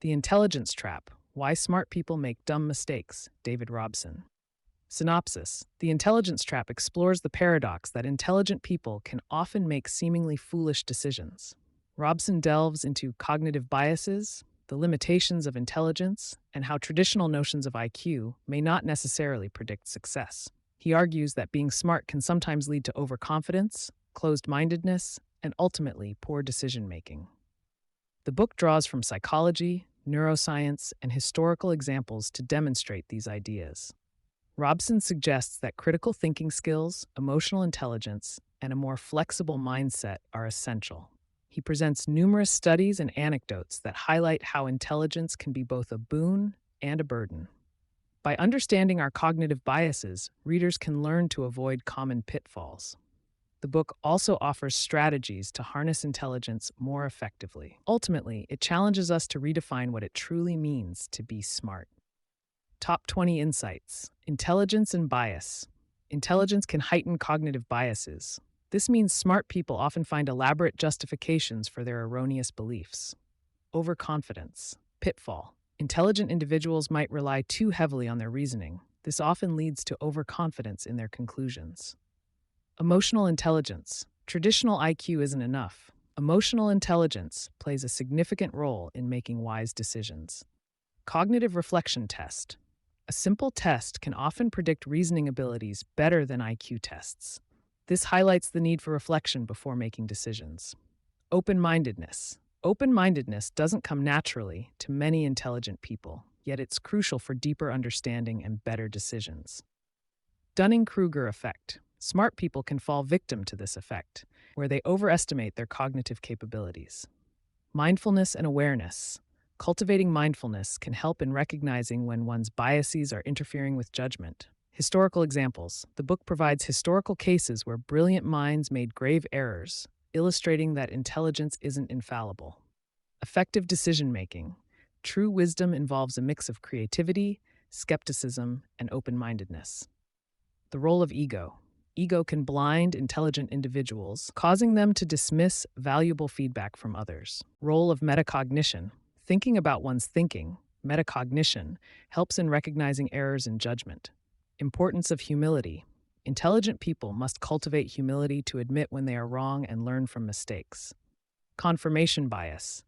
The Intelligence Trap: Why Smart People Make Dumb Mistakes, David Robson. Synopsis: The intelligence trap explores the paradox that intelligent people can often make seemingly foolish decisions. Robson delves into cognitive biases, the limitations of intelligence, and how traditional notions of IQ may not necessarily predict success. He argues that being smart can sometimes lead to overconfidence, closed-mindedness, and ultimately poor decision-making. The book draws from psychology, neuroscience, and historical examples to demonstrate these ideas. Robson suggests that critical thinking skills, emotional intelligence, and a more flexible mindset are essential. He presents numerous studies and anecdotes that highlight how intelligence can be both a boon and a burden. By understanding our cognitive biases, readers can learn to avoid common pitfalls. The book also offers strategies to harness intelligence more effectively. Ultimately, it challenges us to redefine what it truly means to be smart. Top 20 Insights: Intelligence and Bias. Intelligence can heighten cognitive biases. This means smart people often find elaborate justifications for their erroneous beliefs. Overconfidence. Pitfall: Intelligent individuals might rely too heavily on their reasoning. This often leads to overconfidence in their conclusions. Emotional intelligence. Traditional IQ isn't enough. Emotional intelligence plays a significant role in making wise decisions. Cognitive reflection test. A simple test can often predict reasoning abilities better than IQ tests. This highlights the need for reflection before making decisions. Open-mindedness. Open-mindedness doesn't come naturally to many intelligent people, yet it's crucial for deeper understanding and better decisions. Dunning-Kruger effect. Smart people can fall victim to this effect, where they overestimate their cognitive capabilities. Mindfulness and awareness. Cultivating mindfulness can help in recognizing when one's biases are interfering with judgment. Historical examples. The book provides historical cases where brilliant minds made grave errors, illustrating that intelligence isn't infallible. Effective decision-making. True wisdom involves a mix of creativity, skepticism, and open-mindedness. The role of ego. Ego can blind intelligent individuals, causing them to dismiss valuable feedback from others. Role of metacognition. Thinking about one's thinking, metacognition, helps in recognizing errors in judgment. Importance of humility. Intelligent people must cultivate humility to admit when they are wrong and learn from mistakes. Confirmation bias.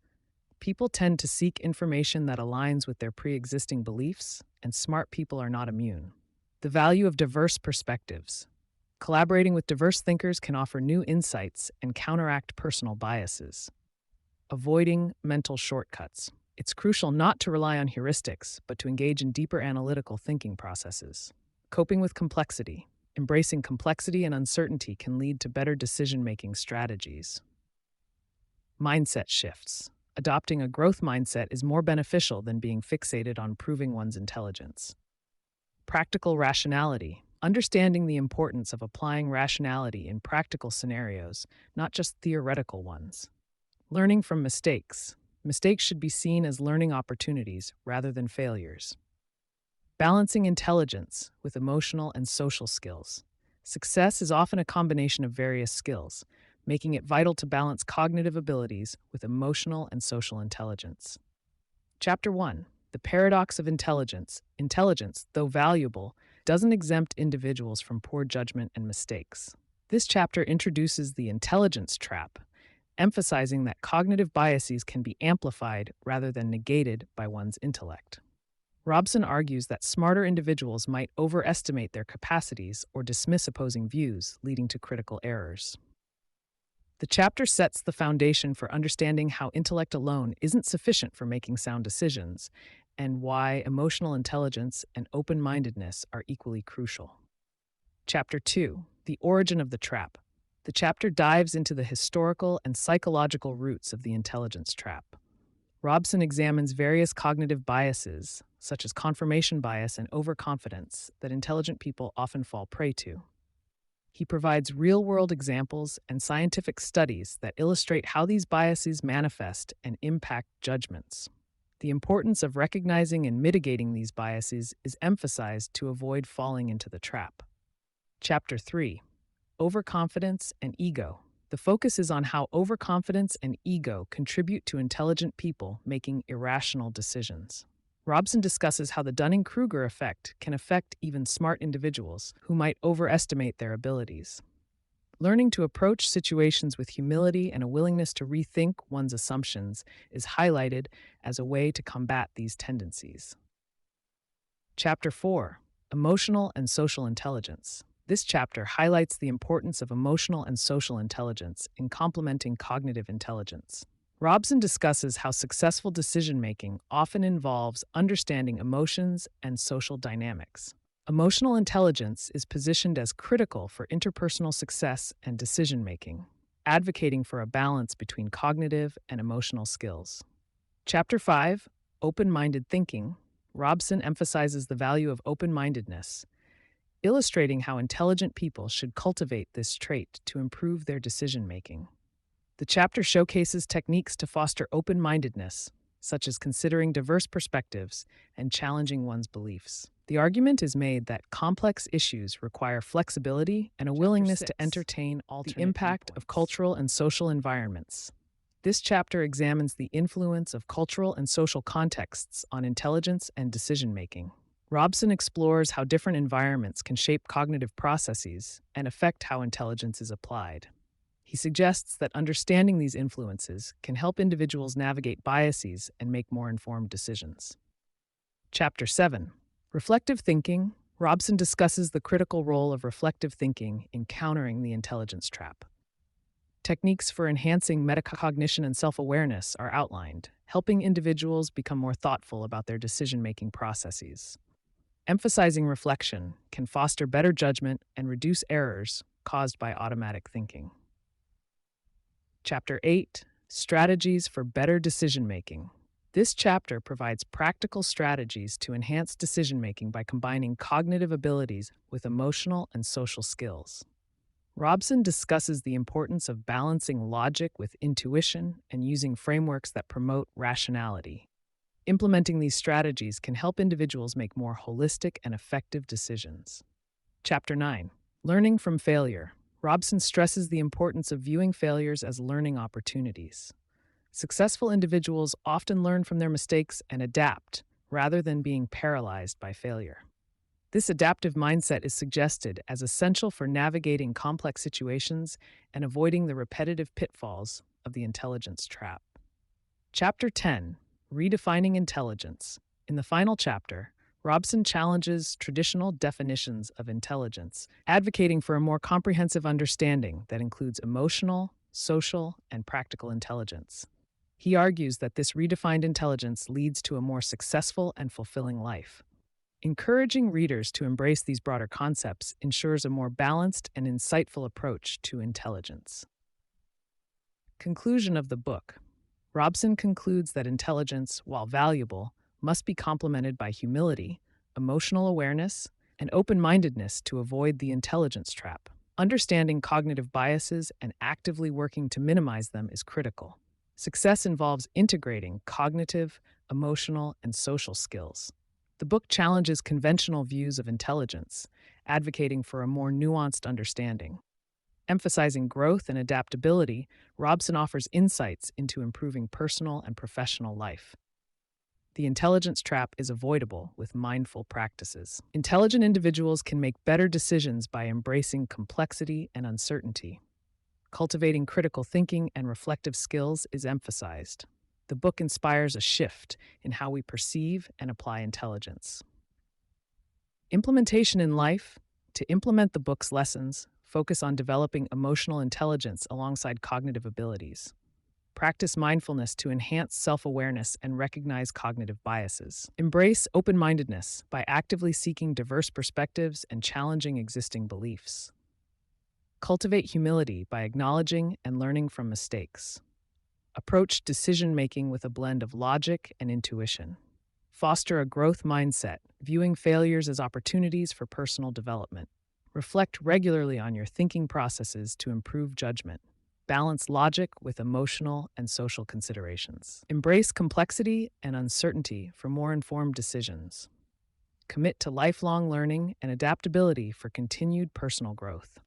People tend to seek information that aligns with their pre-existing beliefs, and smart people are not immune. The value of diverse perspectives. Collaborating with diverse thinkers can offer new insights and counteract personal biases. Avoiding mental shortcuts. It's crucial not to rely on heuristics, but to engage in deeper analytical thinking processes. Coping with complexity. Embracing complexity and uncertainty can lead to better decision-making strategies. Mindset shifts. Adopting a growth mindset is more beneficial than being fixated on proving one's intelligence. Practical rationality. Understanding the importance of applying rationality in practical scenarios, not just theoretical ones. Learning from mistakes. Mistakes should be seen as learning opportunities rather than failures. Balancing intelligence with emotional and social skills. Success is often a combination of various skills, making it vital to balance cognitive abilities with emotional and social intelligence. Chapter 1. The Paradox of Intelligence. Intelligence, though valuable, doesn't exempt individuals from poor judgment and mistakes. This chapter introduces the intelligence trap, emphasizing that cognitive biases can be amplified rather than negated by one's intellect. Robson argues that smarter individuals might overestimate their capacities or dismiss opposing views, leading to critical errors. The chapter sets the foundation for understanding how intellect alone isn't sufficient for making sound decisions, and why emotional intelligence and open-mindedness are equally crucial. Chapter 2. The Origin of the Trap. The chapter dives into the historical and psychological roots of the intelligence trap. Robson examines various cognitive biases, such as confirmation bias and overconfidence, that intelligent people often fall prey to. He provides real-world examples and scientific studies that illustrate how these biases manifest and impact judgments. The importance of recognizing and mitigating these biases is emphasized to avoid falling into the trap. Chapter 3. Overconfidence and Ego. The focus is on how overconfidence and ego contribute to intelligent people making irrational decisions. Robson discusses how the Dunning-Kruger effect can affect even smart individuals who might overestimate their abilities. Learning to approach situations with humility and a willingness to rethink one's assumptions is highlighted as a way to combat these tendencies. Chapter 4: Emotional and Social Intelligence. This chapter highlights the importance of emotional and social intelligence in complementing cognitive intelligence. Robson discusses how successful decision-making often involves understanding emotions and social dynamics. Emotional intelligence is positioned as critical for interpersonal success and decision-making, advocating for a balance between cognitive and emotional skills. Chapter 5: Open-minded Thinking. Robson emphasizes the value of open-mindedness, illustrating how intelligent people should cultivate this trait to improve their decision-making. The chapter showcases techniques to foster open-mindedness, such as considering diverse perspectives and challenging one's beliefs. The argument is made that complex issues require flexibility and a willingness to entertain the impact of cultural and social environments. This chapter examines the influence of cultural and social contexts on intelligence and decision-making. Robson explores how different environments can shape cognitive processes and affect how intelligence is applied. He suggests that understanding these influences can help individuals navigate biases and make more informed decisions. Chapter 7: Reflective Thinking. Robson discusses the critical role of reflective thinking in countering the intelligence trap. Techniques for enhancing metacognition and self-awareness are outlined, helping individuals become more thoughtful about their decision-making processes. Emphasizing reflection can foster better judgment and reduce errors caused by automatic thinking. Chapter 8: Strategies for Better Decision-Making. This chapter provides practical strategies to enhance decision-making by combining cognitive abilities with emotional and social skills. Robson discusses the importance of balancing logic with intuition and using frameworks that promote rationality. Implementing these strategies can help individuals make more holistic and effective decisions. Chapter 9: Learning from Failure. Robson stresses the importance of viewing failures as learning opportunities. Successful individuals often learn from their mistakes and adapt, rather than being paralyzed by failure. This adaptive mindset is suggested as essential for navigating complex situations and avoiding the repetitive pitfalls of the intelligence trap. Chapter 10: Redefining Intelligence. In the final chapter, Robson challenges traditional definitions of intelligence, advocating for a more comprehensive understanding that includes emotional, social, and practical intelligence. He argues that this redefined intelligence leads to a more successful and fulfilling life. Encouraging readers to embrace these broader concepts ensures a more balanced and insightful approach to intelligence. Conclusion of the book. Robson concludes that intelligence, while valuable, must be complemented by humility, emotional awareness, and open-mindedness to avoid the intelligence trap. Understanding cognitive biases and actively working to minimize them is critical. Success involves integrating cognitive, emotional, and social skills. The book challenges conventional views of intelligence, advocating for a more nuanced understanding. Emphasizing growth and adaptability, Robson offers insights into improving personal and professional life. The intelligence trap is avoidable with mindful practices. Intelligent individuals can make better decisions by embracing complexity and uncertainty. Cultivating critical thinking and reflective skills is emphasized. The book inspires a shift in how we perceive and apply intelligence. Implementation in life. To implement the book's lessons, focus on developing emotional intelligence alongside cognitive abilities. Practice mindfulness to enhance self-awareness and recognize cognitive biases. Embrace open-mindedness by actively seeking diverse perspectives and challenging existing beliefs. Cultivate humility by acknowledging and learning from mistakes. Approach decision-making with a blend of logic and intuition. Foster a growth mindset, viewing failures as opportunities for personal development. Reflect regularly on your thinking processes to improve judgment. Balance logic with emotional and social considerations. Embrace complexity and uncertainty for more informed decisions. Commit to lifelong learning and adaptability for continued personal growth.